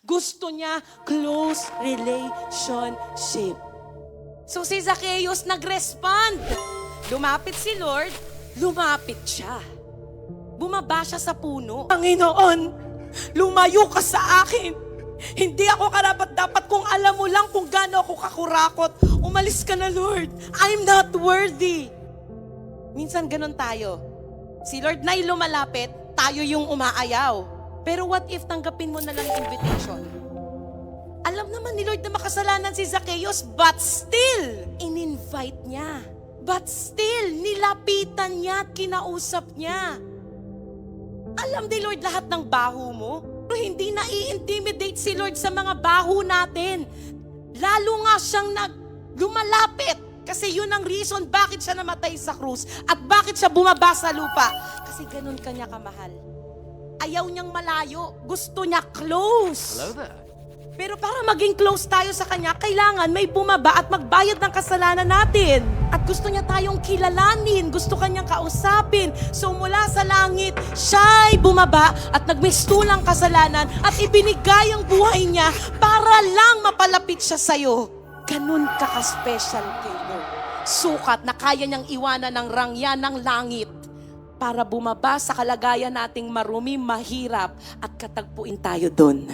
Gusto niya close relationship. So si Zacchaeus nag-respond. Lumapit si Lord, lumapit siya. Bumaba siya sa puno. Panginoon, lumayo ka sa akin. Hindi ako karapat-dapat kung alam mo lang kung gaano ako kakurakot. Umalis ka na, Lord. I'm not worthy. Minsan ganun tayo. Si Lord na'y lumalapit, tayo yung umaayaw. Pero what if tanggapin mo na lang yung invitation? Alam naman ni Lord na makasalanan si Zacchaeus, but still, in-invite niya. But still, nilapitan niya at kinausap niya. Alam ni Lord lahat ng baho mo. Pero hindi na-i-intimidate si Lord sa mga baho natin. Lalo nga siyang lumalapit. Kasi yun ang reason bakit siya namatay sa krus at bakit siya bumaba sa lupa. Kasi ganun kanya kamahal. Ayaw niyang malayo. Gusto niya close. Hello there. Pero para maging close tayo sa Kanya, kailangan may bumaba at magbayad ng kasalanan natin. At gusto niya tayong kilalanin, gusto Kanyang kausapin. So mula sa langit, siya'y bumaba at nagmistulang kasalanan at ibinigay ang buhay niya para lang mapalapit siya sa'yo. Ganun ka-special kay Lord. Sukat na kaya niyang iwanan ng rangya ng langit para bumaba sa kalagayan nating marumi, mahirap at katagpuin tayo doon.